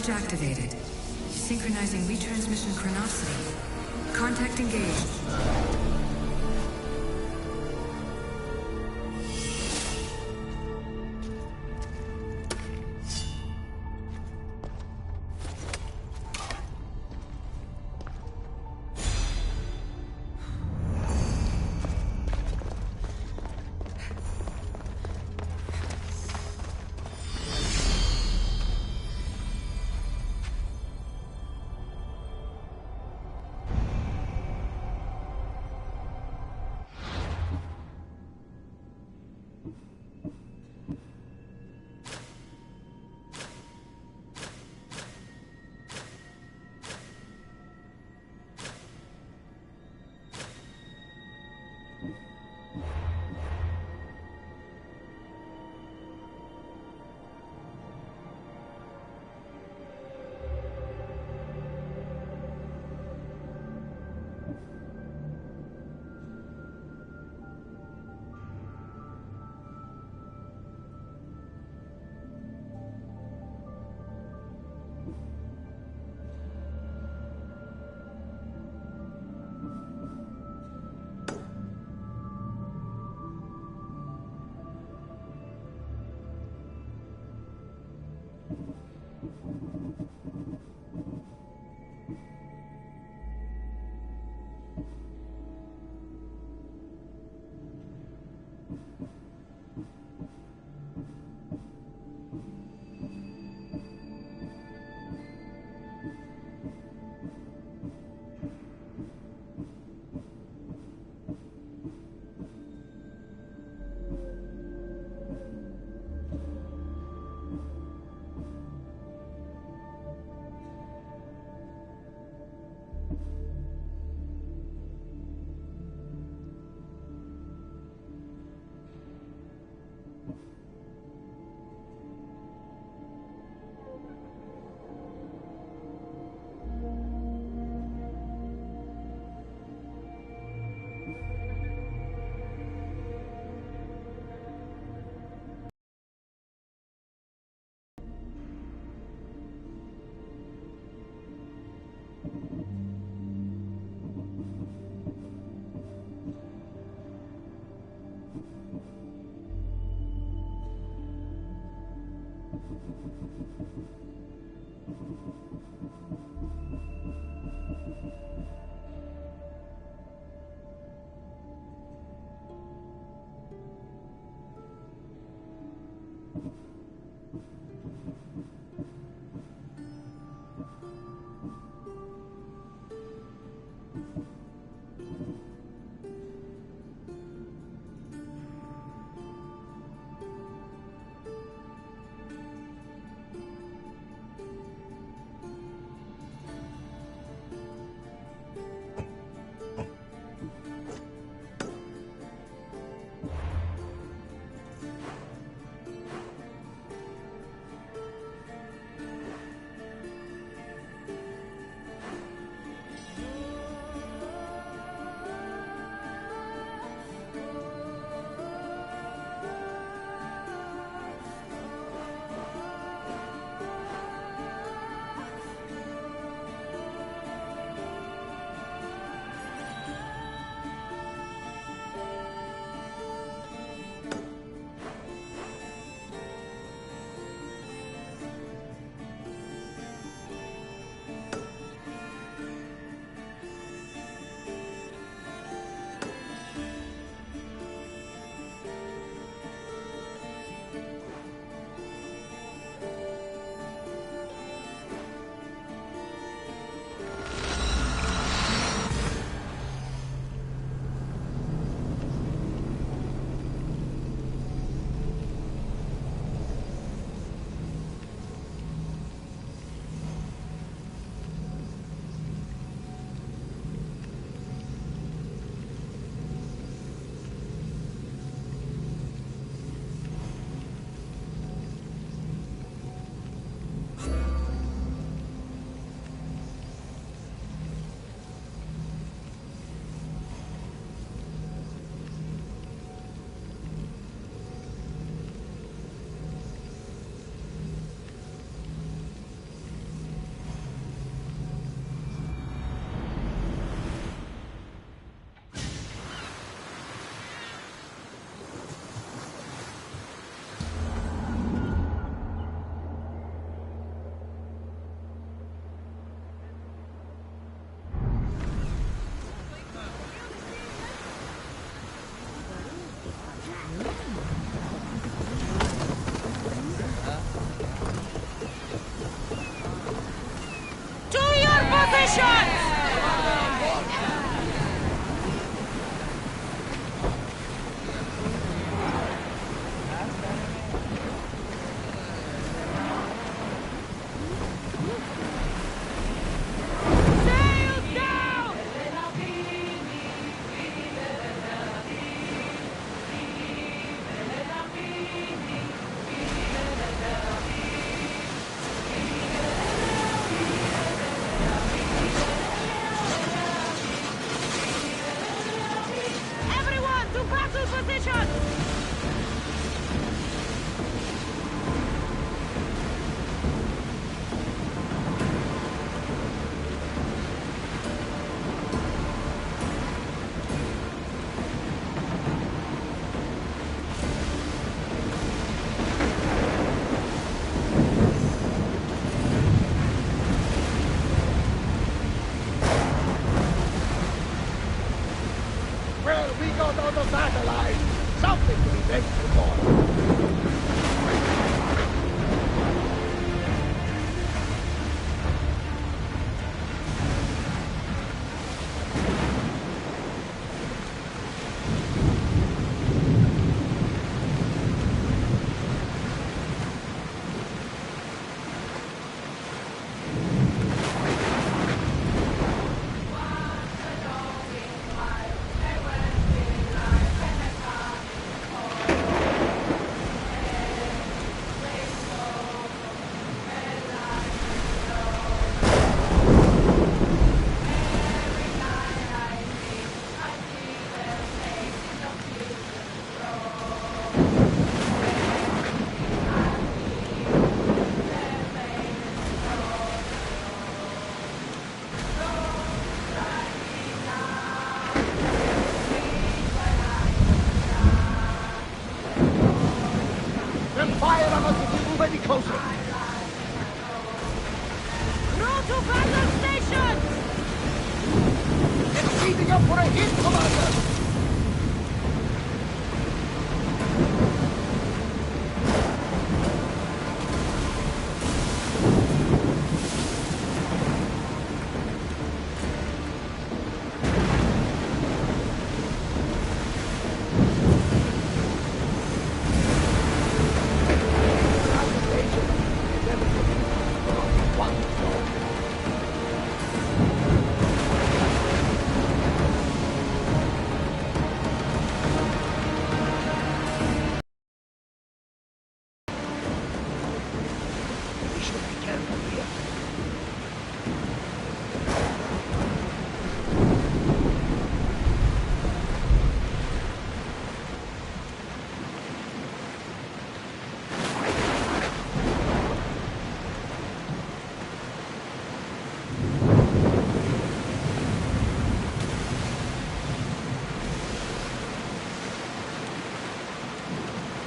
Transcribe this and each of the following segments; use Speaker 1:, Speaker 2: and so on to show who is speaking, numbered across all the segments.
Speaker 1: Storage activated. Synchronizing retransmission chronicity. Contact engaged.
Speaker 2: Well, we got out of that alive. Something to be thankful for. Fire on us if we move any closer.
Speaker 3: Road to battle station!
Speaker 2: It's speeding up for a hit, Commander!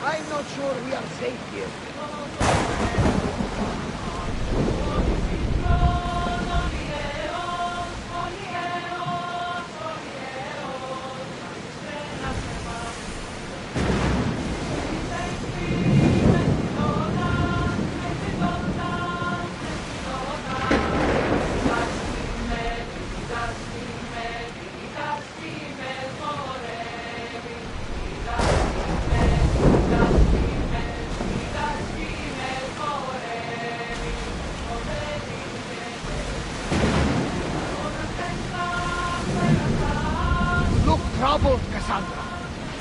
Speaker 2: I'm not sure we are safe here. Trouble, Cassandra.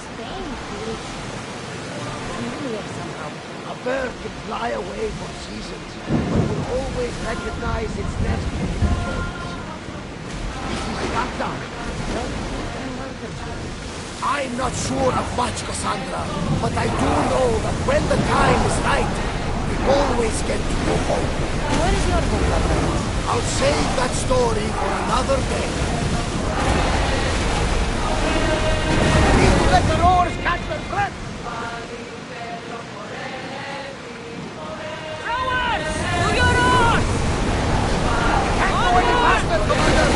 Speaker 3: Staying foolish. Familiar somehow.
Speaker 2: A bird can fly away for seasons, but will always recognize its nest in its thorns. This is Gata. I'm not sure of much, Cassandra, but I do know that when the time is right, we always get to go home.
Speaker 3: Where is your home,
Speaker 2: I'll save that story for another day. Let the roars catch their breath!
Speaker 3: Rowers! To your oars!
Speaker 2: Can't go any faster, Commander!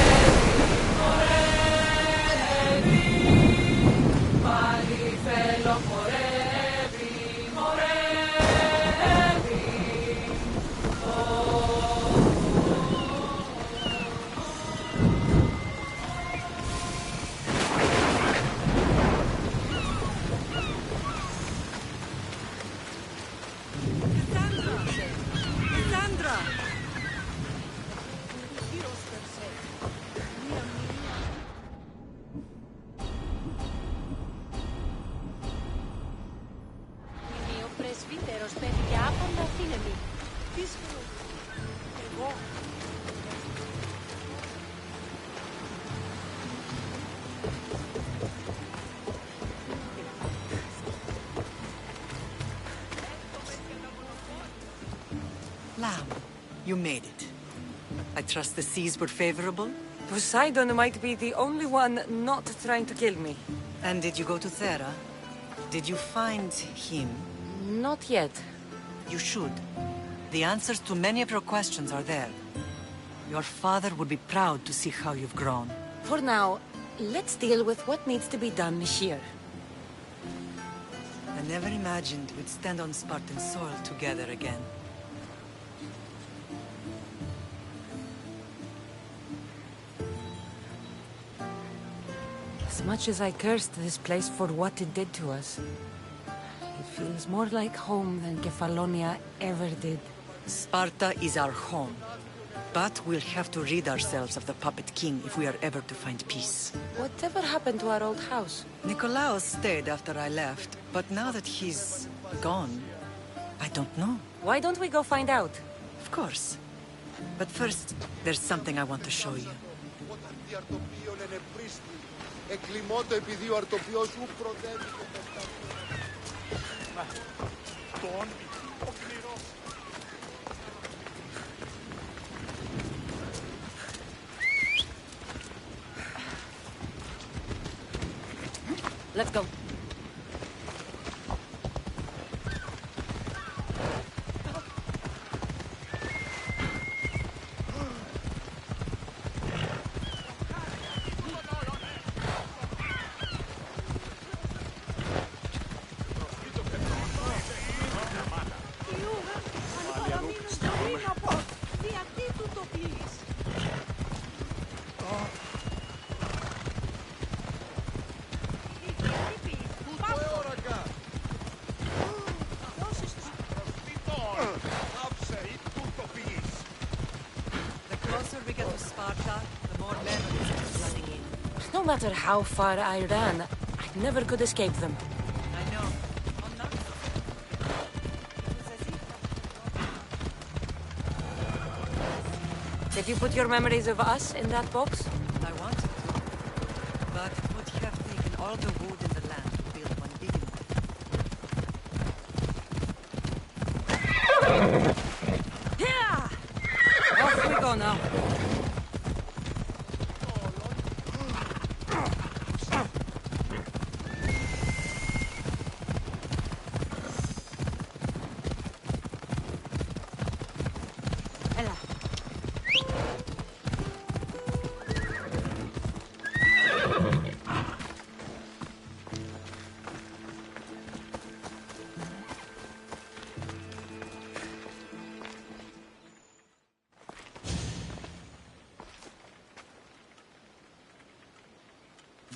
Speaker 4: Lamb, you made it. I trust the seas were favorable?
Speaker 5: Poseidon might be the only one not trying to kill me.
Speaker 4: And did you go to Thera? Did you find him?
Speaker 5: Not yet.
Speaker 4: You should. The answers to many of your questions are there. Your father would be proud to see how you've grown.
Speaker 5: For now, let's deal with what needs to be done here.
Speaker 4: I never imagined we'd stand on Spartan soil together again.
Speaker 5: As much as I cursed this place for what it did to us, it feels more like home than Kefalonia ever did.
Speaker 4: Sparta is our home. But we'll have to rid ourselves of the Puppet King if we are ever to find peace.
Speaker 5: Whatever happened to our old house?
Speaker 4: Nikolaos stayed after I left, but now that he's gone, I don't know.
Speaker 5: Why don't we go find out?
Speaker 4: Of course. But first, there's something I want to show you.
Speaker 5: Let's go. No matter how far I ran, I never could escape them.
Speaker 4: I know.
Speaker 5: Did you put your memories of us in that box?
Speaker 4: I wanted to. But it would have taken all the wood in the land to build one big enough.
Speaker 5: Yeah! Off we go now.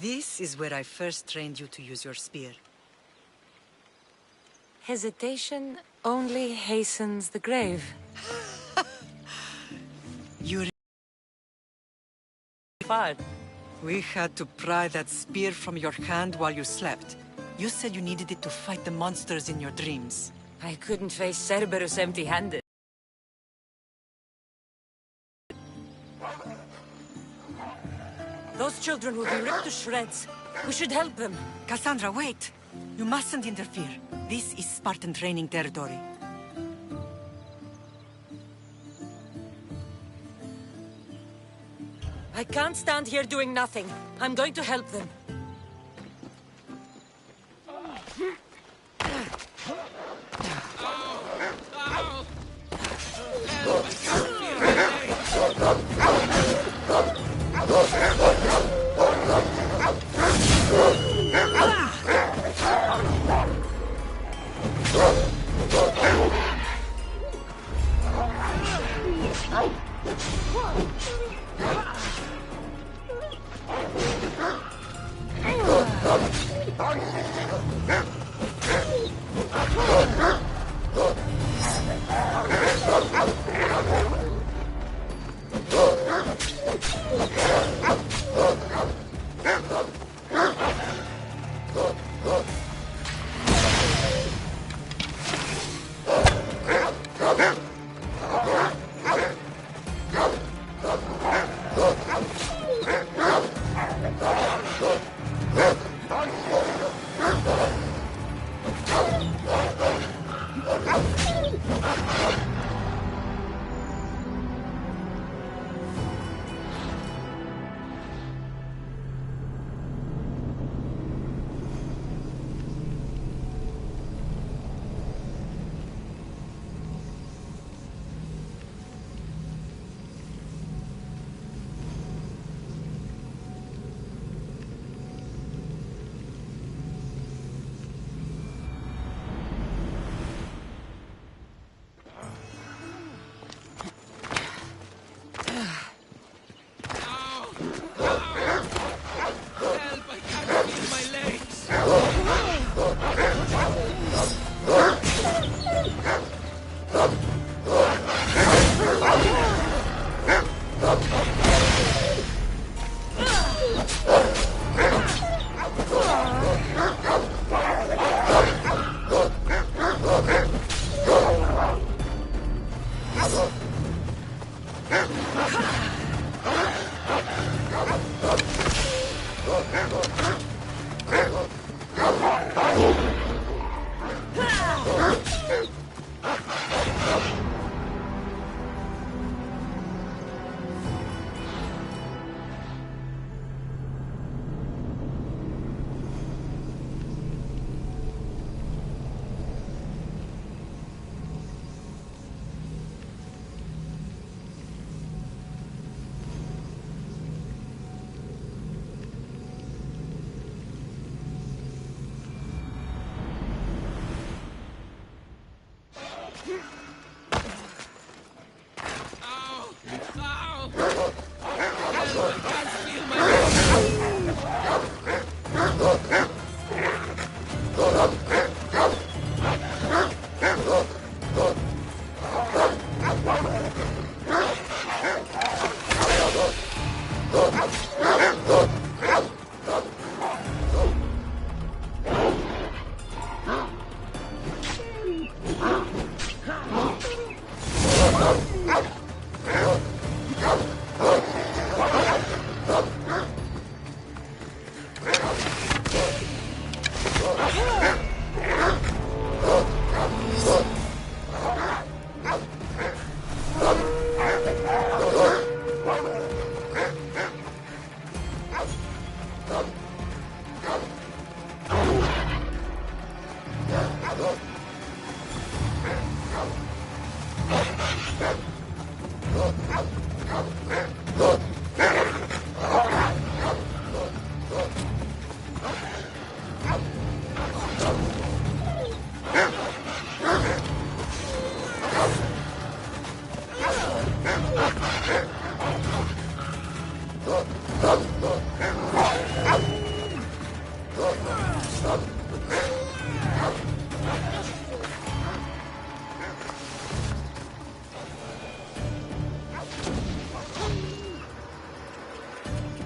Speaker 4: This is where I first trained you to use your spear.
Speaker 5: Hesitation only hastens the grave.
Speaker 4: You
Speaker 5: Far.
Speaker 4: We had to pry that spear from your hand while you slept. You said you needed it to fight the monsters in your dreams.
Speaker 5: I couldn't face Cerberus empty-handed. Those children will be ripped to shreds. We should help them.
Speaker 4: Cassandra, wait! You mustn't interfere. This is Spartan training territory.
Speaker 5: I can't stand here doing nothing. I'm going to help them.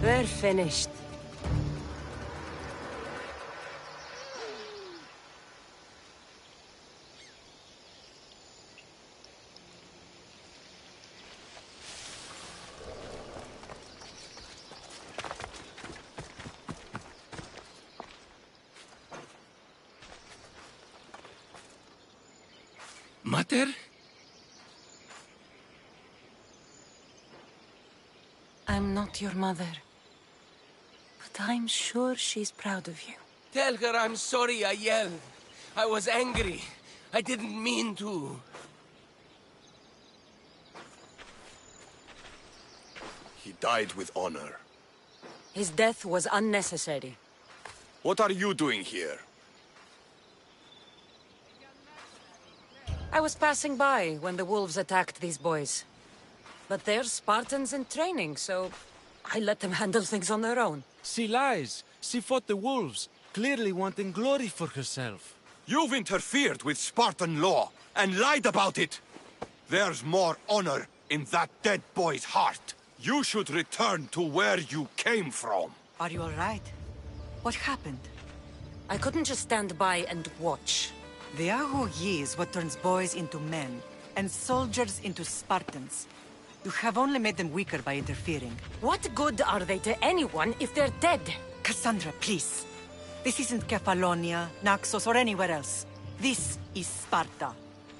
Speaker 5: We're finished.
Speaker 6: Mater?
Speaker 5: I'm not your mother. But I'm sure she's proud of you.
Speaker 6: Tell her I'm sorry I yelled. I was angry. I didn't mean to.
Speaker 7: He died with honor.
Speaker 5: His death was unnecessary.
Speaker 7: What are you doing here?
Speaker 5: I was passing by when the wolves attacked these boys. But they're Spartans in training, so I let them handle things on their own.
Speaker 8: She lies. She fought the wolves, clearly wanting glory for herself.
Speaker 7: You've interfered with Spartan law and lied about it. There's more honor in that dead boy's heart. You should return to where you came from.
Speaker 4: Are you all right? What happened?
Speaker 5: I couldn't just stand by and watch.
Speaker 4: The Agogi is what turns boys into men, and soldiers into Spartans. You have only made them weaker by interfering.
Speaker 5: What good are they to anyone if they're dead?
Speaker 4: Cassandra, please. This isn't Kefalonia, Naxos, or anywhere else. This is Sparta.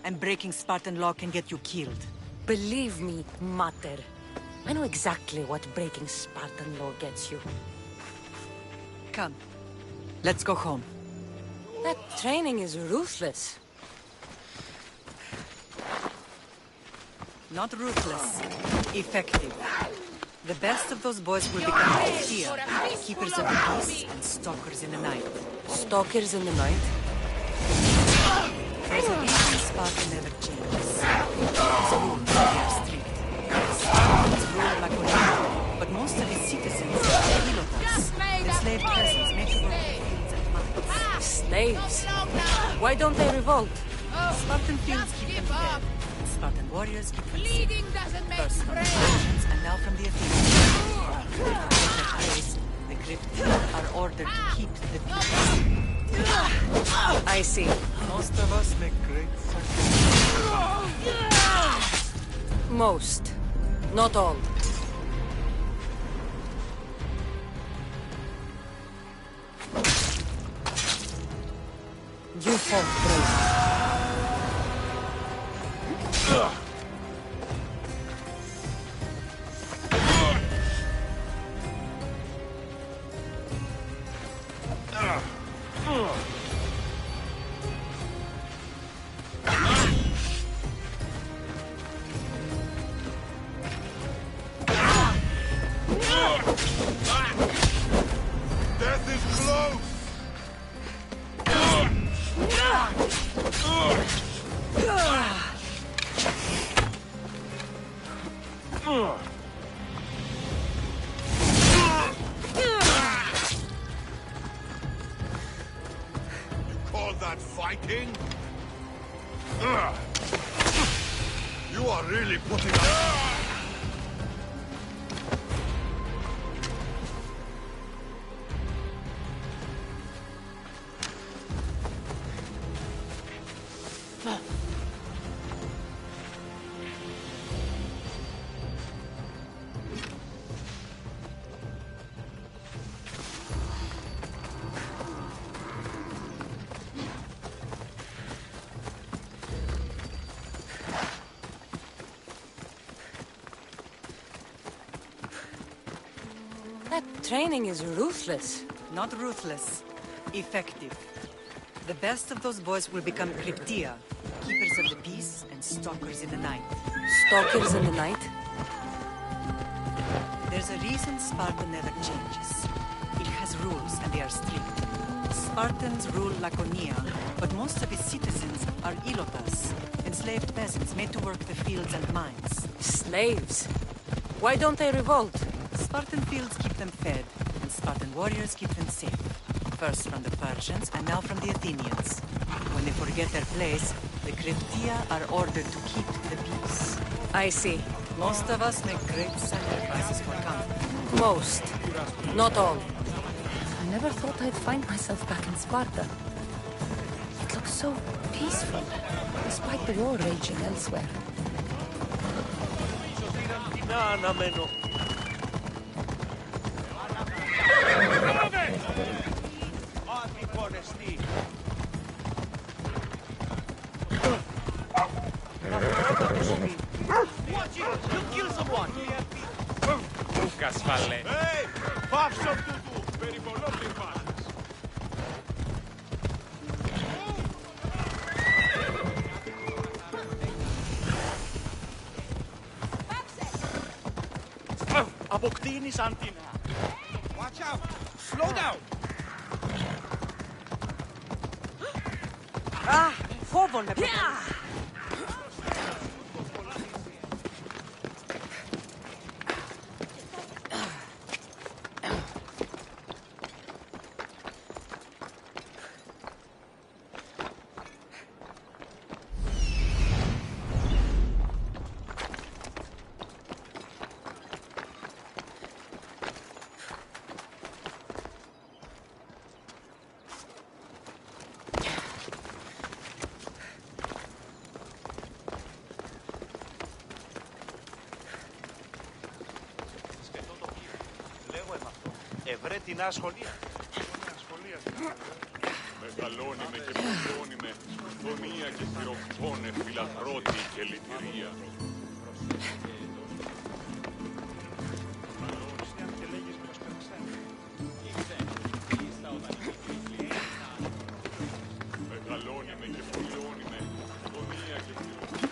Speaker 4: And breaking Spartan law can get you killed.
Speaker 5: Believe me, Mater. I know exactly what breaking Spartan law gets you.
Speaker 4: Come. Let's go home.
Speaker 5: That training is ruthless.
Speaker 4: Not ruthless. Effective. The best of those boys will become here, keepers of the peace and stalkers in the night.
Speaker 5: Stalkers in the night?
Speaker 4: There's a reason Sparta never changes. It's ruled by their street. Spartans rule Laconia, but most of its citizens are helots. Enslaved peasants make the work of fields and mines.
Speaker 5: Slaves? Why don't they revolt?
Speaker 4: Spartan fields keep them fed. Spartan warriors keep them safe.
Speaker 3: doesn't make
Speaker 4: First from the
Speaker 3: bread.
Speaker 4: Persians and now from the Athenians. To protect their place, the crypt are ordered to keep the peace.
Speaker 5: I see.
Speaker 4: Most of us make great
Speaker 5: Most. Not all. You fought brave.
Speaker 7: Death is close! all that fighting? Ugh. You are really putting up...
Speaker 5: That training is ruthless.
Speaker 4: Not ruthless. Effective. The best of those boys will become Cryptia, keepers of the peace and stalkers in the night.
Speaker 5: Stalkers in the night?
Speaker 4: There's a reason Sparta never changes. It has rules, and they are strict. Spartans rule Laconia, but most of its citizens are ilotas, enslaved peasants made to work the fields and mines.
Speaker 5: Slaves? Why don't they revolt?
Speaker 4: Spartan fields keep them fed, and Spartan warriors keep them safe. First from the Persians, and now from the Athenians. When they forget their place, the Cryptia are ordered to keep the peace.
Speaker 5: I see.
Speaker 4: Most of us make great sacrifices for comfort.
Speaker 5: Most. Not all. I never thought I'd find myself back in Sparta. It looks so peaceful, despite the war raging elsewhere.
Speaker 8: Αποκτήνεις αντίνα.
Speaker 6: Watch out! Slow down!
Speaker 4: Φόβον με
Speaker 8: Ευρέ την ασχολία.
Speaker 7: Μεγαλώνει και πουλώνει με γωνία και χειροκτώνε, φιλαδρότη και λυτηρία. Μεγαλώνει και πουλώνει με γωνία και χειροκτώνε.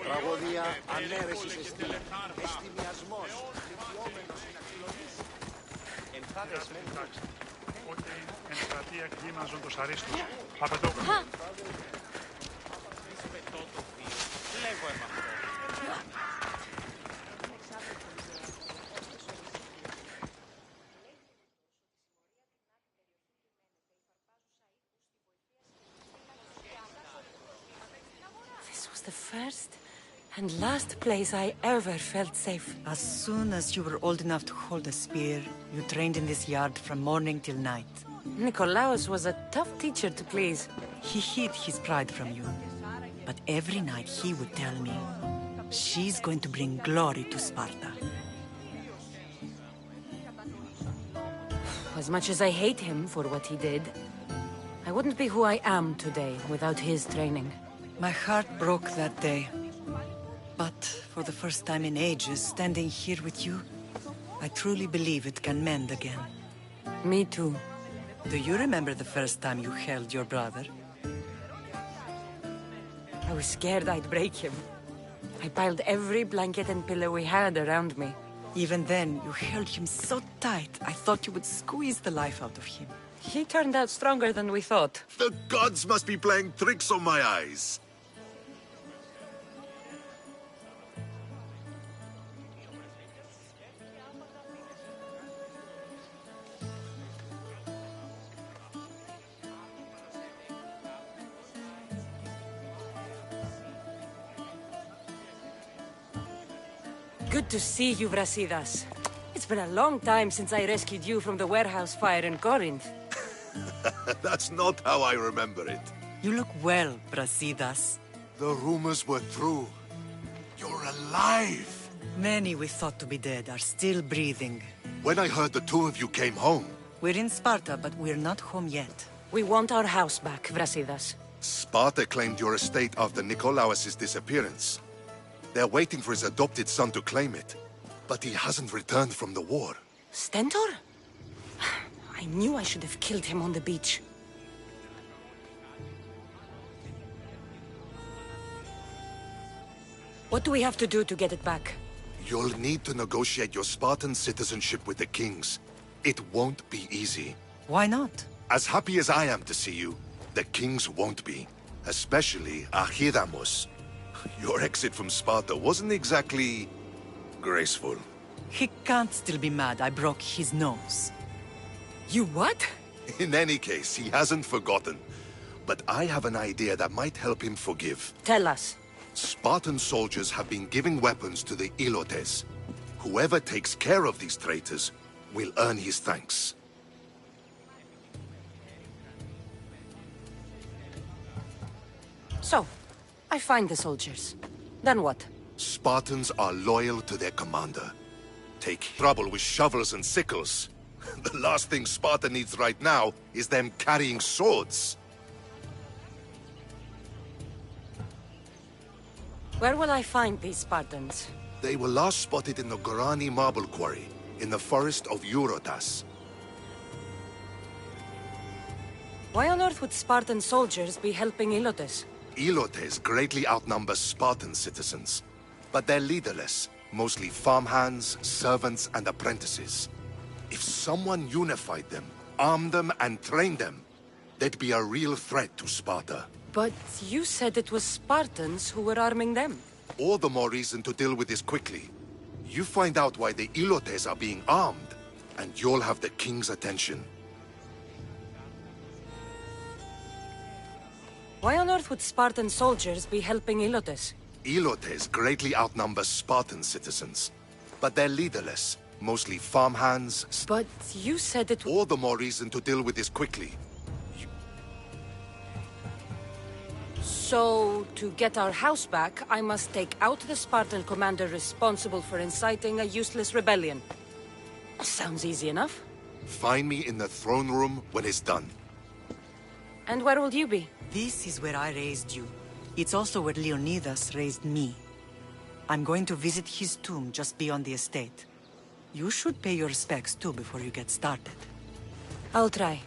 Speaker 2: Τραγωδία ανέρεσης εστί. Εστιμιασμός.
Speaker 9: Ότι εν στρατεία
Speaker 5: This was the first and last place I ever felt safe.
Speaker 4: As soon as you were old enough to hold a spear, you trained in this yard from morning till night.
Speaker 5: Nikolaos was a tough teacher to please.
Speaker 4: He hid his pride from you. But every night he would tell me, she's going to bring glory to Sparta.
Speaker 5: As much as I hate him for what he did, I wouldn't be who I am today without his training.
Speaker 4: My heart broke that day. But for the first time in ages, standing here with you, I truly believe it can mend again.
Speaker 5: Me too.
Speaker 4: Do you remember the first time you held your brother?
Speaker 5: I was scared I'd break him. I piled every blanket and pillow we had around me.
Speaker 4: Even then, you held him so tight, I thought you would squeeze the life out of him.
Speaker 5: He turned out stronger than we thought.
Speaker 9: The gods must be playing tricks on my eyes.
Speaker 5: Good to see you, Brasidas. It's been a long time since I rescued you from the warehouse fire in Corinth.
Speaker 9: That's not how I remember it.
Speaker 4: You look well, Brasidas.
Speaker 9: The rumors were true. You're alive!
Speaker 4: Many we thought to be dead are still breathing.
Speaker 9: When I heard the two of you came home,
Speaker 4: We're in Sparta, but we're not home yet.
Speaker 5: We want our house back, Brasidas.
Speaker 9: Sparta claimed your estate after Nikolaos' disappearance. They're waiting for his adopted son to claim it. But he hasn't returned from the war.
Speaker 5: Stentor? I knew I should have killed him on the beach. What do we have to do to get it back?
Speaker 9: You'll need to negotiate your Spartan citizenship with the kings. It won't be easy.
Speaker 4: Why not?
Speaker 9: As happy as I am to see you, the kings won't be. Especially Archidamos. Your exit from Sparta wasn't exactly graceful.
Speaker 4: He can't still be mad I broke his nose.
Speaker 5: You what?
Speaker 9: In any case, he hasn't forgotten. But I have an idea that might help him forgive.
Speaker 5: Tell us.
Speaker 9: Spartan soldiers have been giving weapons to the Ilotes. Whoever takes care of these traitors will earn his thanks.
Speaker 5: So, I find the soldiers. Then what?
Speaker 9: Spartans are loyal to their commander. Take trouble with shovels and sickles. The last thing Sparta needs right now is them carrying swords.
Speaker 5: Where will I find these Spartans?
Speaker 9: They were last spotted in the Gorani marble quarry, in the forest of Eurotas.
Speaker 5: Why on earth would Spartan soldiers be helping Ilotes?
Speaker 9: Ilotes greatly outnumber Spartan citizens, but they're leaderless, mostly farmhands, servants, and apprentices. If someone unified them, armed them, and trained them, they'd be a real threat to Sparta.
Speaker 5: But you said it was Spartans who were arming them.
Speaker 9: All the more reason to deal with this quickly. You find out why the Ilotes are being armed, and you'll have the king's attention.
Speaker 5: Why on earth would Spartan soldiers be helping Ilotes?
Speaker 9: Ilotes greatly outnumber Spartan citizens, but they're leaderless, mostly farmhands.
Speaker 5: But you said it...
Speaker 9: All the more reason to deal with this quickly.
Speaker 5: So, to get our house back, I must take out the Spartan commander responsible for inciting a useless rebellion. Sounds easy enough.
Speaker 9: Find me in the throne room when it's done.
Speaker 5: And where will you be?
Speaker 4: This is where I raised you. It's also where Leonidas raised me. I'm going to visit his tomb just beyond the estate. You should pay your respects too before you get started.
Speaker 5: I'll try.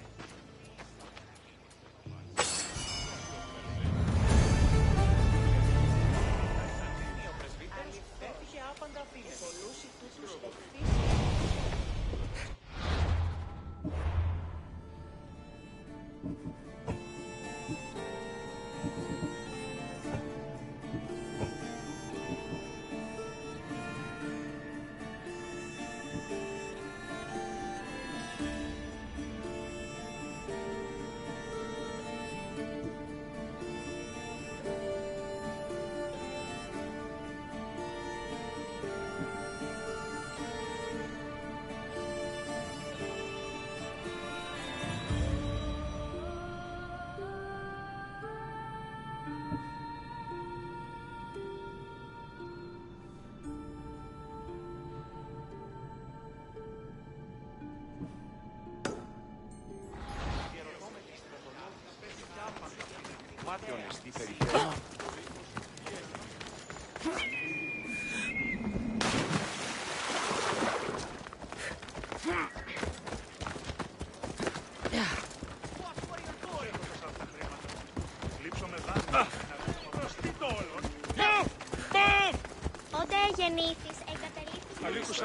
Speaker 10: Ότε γεννήθης, εγκαταλείφθης...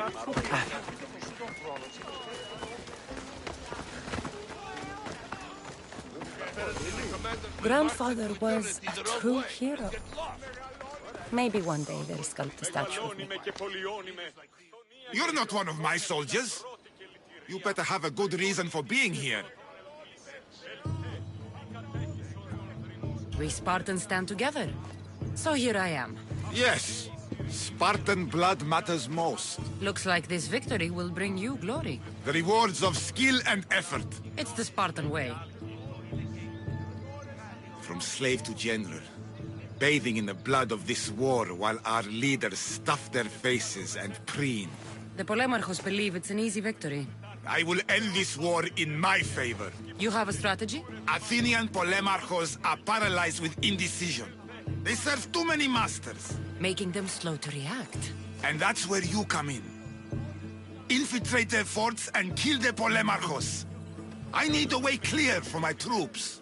Speaker 3: Grandfather was a true hero. Maybe one day they'll sculpt a statue of me.
Speaker 7: You're not one of my soldiers. You better have a good reason for being here.
Speaker 5: We Spartans stand together. So here I am.
Speaker 7: Yes. Spartan blood matters most.
Speaker 5: Looks like this victory will bring you glory.
Speaker 7: The rewards of skill and effort.
Speaker 5: It's the Spartan way.
Speaker 7: From slave to general. Bathing in the blood of this war while our leaders stuff their faces and preen.
Speaker 5: The Polemarchos believe it's an easy victory.
Speaker 7: I will end this war in my favor.
Speaker 5: You have a strategy?
Speaker 7: Athenian Polemarchos are paralyzed with indecision. They serve too many masters.
Speaker 5: Making them slow to react.
Speaker 7: And that's where you come in. Infiltrate their forts and kill the Polemarchos. I need a way clear for my troops.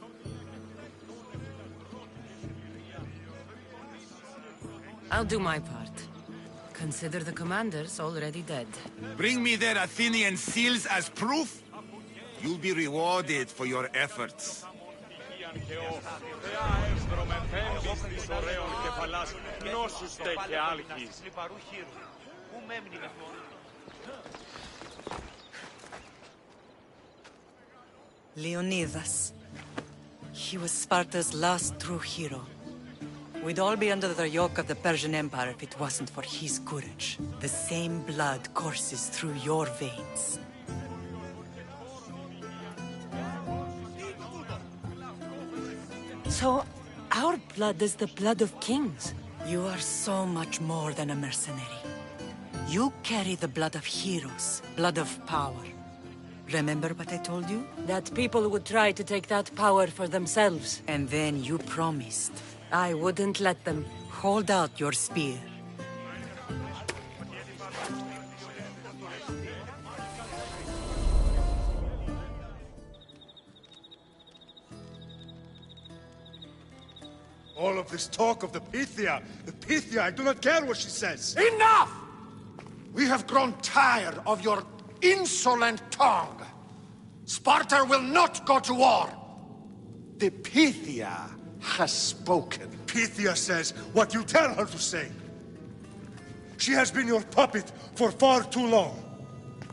Speaker 5: I'll do my part. Consider the commanders already dead.
Speaker 7: Bring me their Athenian seals as proof. You'll be rewarded for your efforts.
Speaker 4: Leonidas. He was Sparta's last true hero. We'd all be under the yoke of the Persian Empire if it wasn't for his courage. The same blood courses through your veins.
Speaker 5: So, our blood is the blood of kings.
Speaker 4: You are so much more than a mercenary. You carry the blood of heroes, blood of power. Remember what I told you?
Speaker 5: That people would try to take that power for themselves.
Speaker 4: And then you promised.
Speaker 5: I wouldn't let them.
Speaker 4: Hold out your spear.
Speaker 11: All of this talk of the Pythia, I do not care what she says.
Speaker 2: Enough! We have grown tired of your insolent tongue. Sparta will not go to war. The Pythia has spoken.
Speaker 11: Pythia says what you tell her to say. She has been your puppet for far too long.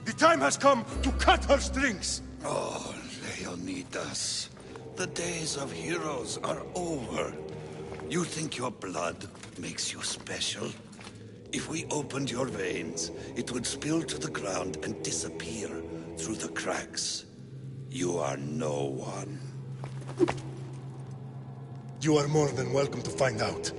Speaker 11: The time has come to cut her strings.
Speaker 12: Oh, Leonidas. The days of heroes are over. You think your blood makes you special? If we opened your veins, it would spill to the ground and disappear through the cracks. You are no one.
Speaker 11: You are more than welcome to find out.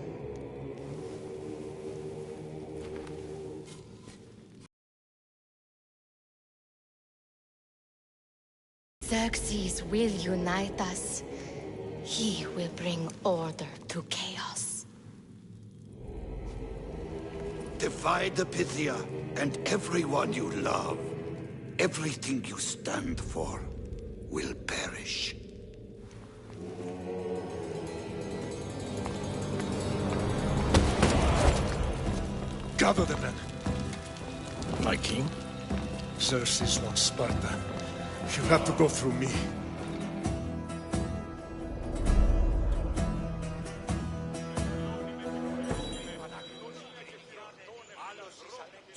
Speaker 10: Xerxes will unite us. He will bring order to chaos.
Speaker 12: Divide the Pythia and everyone you love. Everything you stand for will perish.
Speaker 11: Gather the men.
Speaker 13: My king?
Speaker 11: Xerxes wants Sparta. You have to go through me.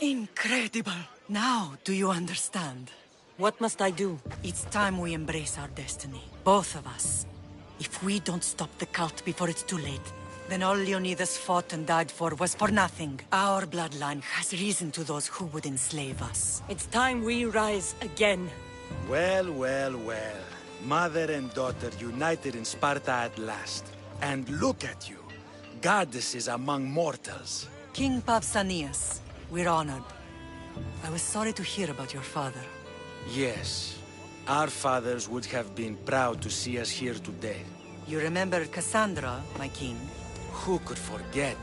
Speaker 4: Incredible! Now, do you understand?
Speaker 5: What must I do?
Speaker 4: It's time we embrace our destiny. Both of us. If we don't stop the cult before it's too late, then all Leonidas fought and died for was for nothing. Our bloodline has risen to those who would enslave us.
Speaker 5: It's time we rise again.
Speaker 8: Well, well, well. Mother and daughter united in Sparta at last. And look at you. Goddesses among mortals.
Speaker 4: King Pausanias, we're honored. I was sorry to hear about your father.
Speaker 8: Yes. Our fathers would have been proud to see us here today.
Speaker 4: You remember Cassandra, my king?
Speaker 8: Who could forget?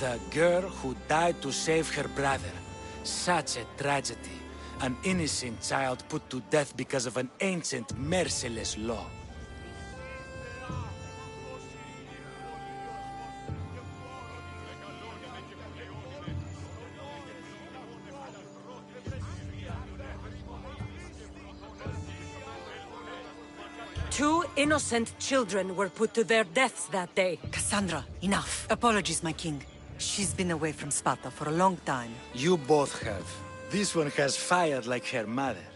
Speaker 8: The girl who died to save her brother. Such a tragedy. An innocent child put to death because of an ancient, merciless law.
Speaker 5: Two innocent children were put to their deaths that day.
Speaker 4: Cassandra, enough. Apologies, my king. She's been away from Sparta for a long time.
Speaker 8: You both have. This one has fired like her mother.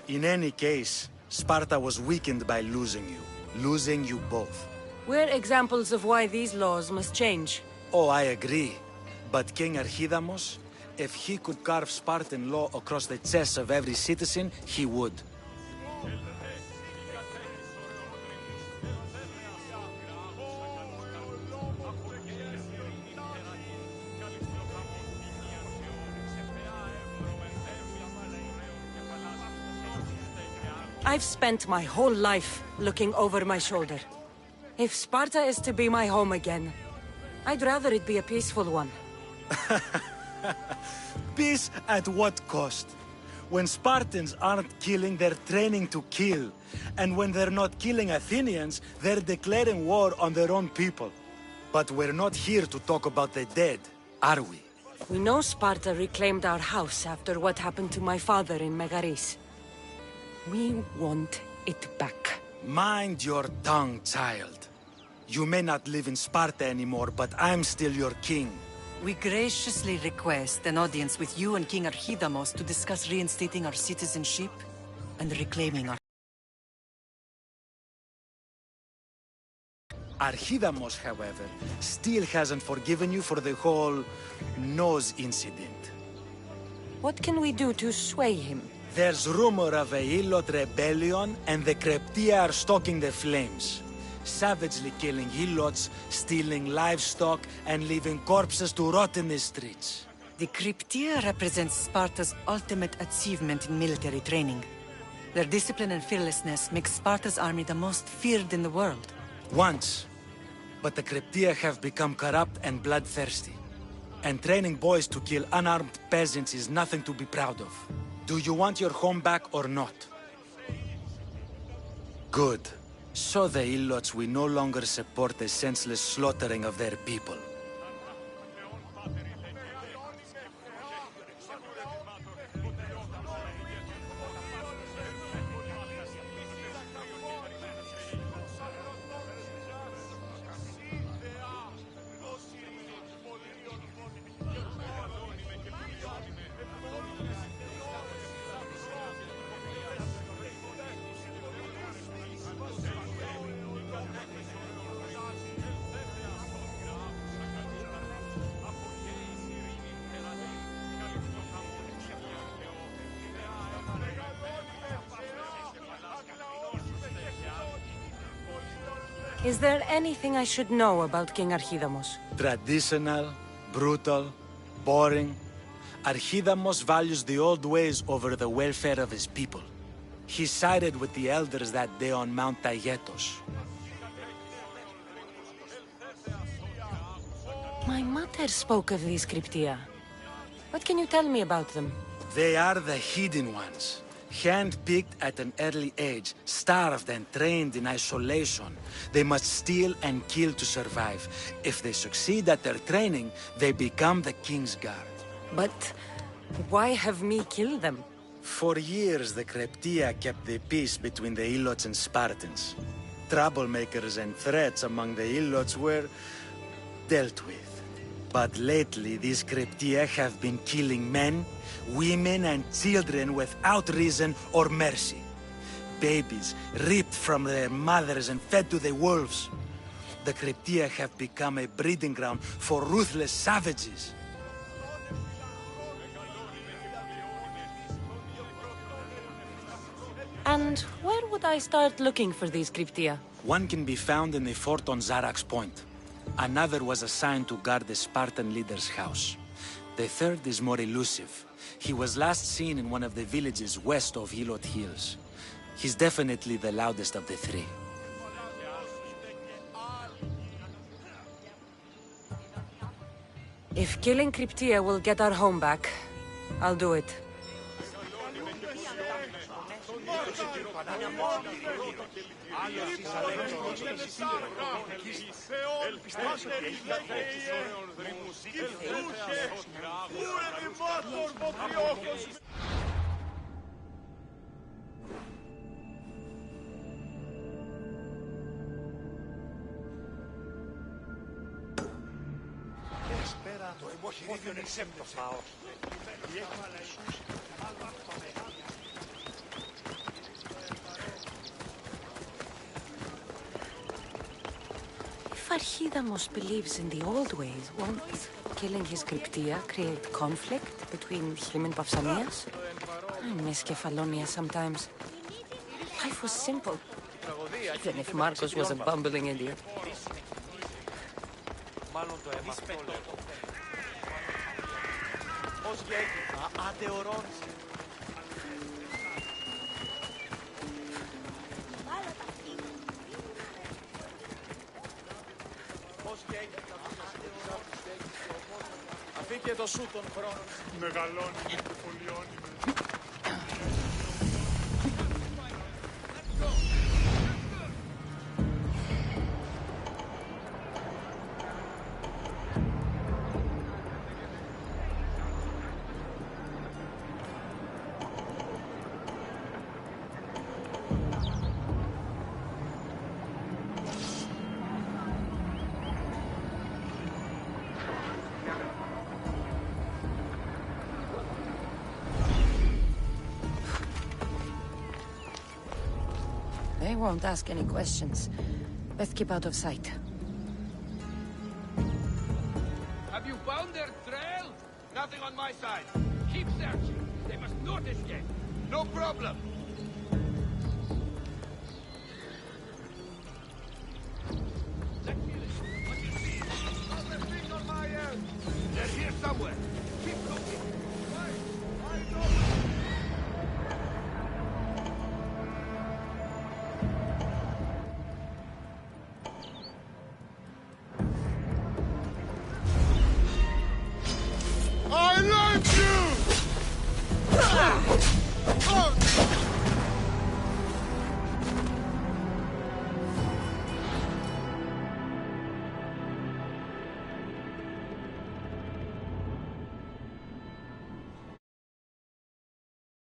Speaker 8: In any case, Sparta was weakened by losing you. Losing you both.
Speaker 5: We're examples of why these laws must change.
Speaker 8: Oh, I agree. But King Archidamos, if he could carve Spartan law across the chests of every citizen, he would.
Speaker 5: I've spent my whole life looking over my shoulder. If Sparta is to be my home again, I'd rather it be a peaceful one.
Speaker 8: Peace at what cost? When Spartans aren't killing, they're training to kill. And when they're not killing Athenians, they're declaring war on their own people. But we're not here to talk about the dead, are we?
Speaker 5: We know Sparta reclaimed our house after what happened to my father in Megaris. We want it back.
Speaker 8: Mind your tongue, child. You may not live in Sparta anymore, but I'm still your king.
Speaker 4: We graciously request an audience with you and King Archidamos to discuss reinstating our citizenship and reclaiming our...
Speaker 8: Archidamos, however, still hasn't forgiven you for the whole nose incident.
Speaker 5: What can we do to sway him?
Speaker 8: There's rumor of a Helot rebellion, and the Kryptia are stoking the flames. Savagely killing Helots, stealing livestock, and leaving corpses to rot in the streets.
Speaker 4: The Kryptia represents Sparta's ultimate achievement in military training. Their discipline and fearlessness make Sparta's army the most feared in the world.
Speaker 8: Once. But the Kryptia have become corrupt and bloodthirsty. And training boys to kill unarmed peasants is nothing to be proud of. Do you want your home back or not? Good. So the Helots will no longer support the senseless slaughtering of their people.
Speaker 5: Is there anything I should know about King Archidamos?
Speaker 8: Traditional, brutal, boring. Archidamos values the old ways over the welfare of his people. He sided with the elders that day on Mount Taygetos.
Speaker 5: My mother spoke of these Kryptia. What can you tell me about them?
Speaker 8: They are the hidden ones. Hand-picked at an early age, starved and trained in isolation. They must steal and kill to survive. If they succeed at their training, they become the King's Guard.
Speaker 5: But why have me kill them?
Speaker 8: For years, the Kryptia kept the peace between the Helots and Spartans. Troublemakers and threats among the Helots were dealt with. But lately, these Kryptia have been killing men, women and children without reason or mercy. Babies ripped from their mothers and fed to the wolves. The Kryptia have become a breeding ground for ruthless savages.
Speaker 5: And where would I start looking for these Kryptia?
Speaker 8: One can be found in the fort on Zarak's Point. Another was assigned to guard the Spartan leader's house. The third is more elusive. He was last seen in one of the villages west of Helot Hills. He's definitely the loudest of the three.
Speaker 5: If killing Cryptia will get our home back, I'll do it.
Speaker 11: Το εμοχειρίδιο είναι ξέπτωσα.
Speaker 5: If Archidamos believes in the old ways, won't killing his Cryptia create conflict between him and Pausanias? I miss Kefalonia sometimes. Life was simple, even if Marcos was a bumbling idiot.
Speaker 11: Αφήκε το σου τον χρόνο. Μεγαλώνει και πολιώνει.
Speaker 5: They won't ask any questions. Let's keep out of sight.
Speaker 6: Have you found their trail? Nothing on my side. Keep searching. They must not escape. No problem.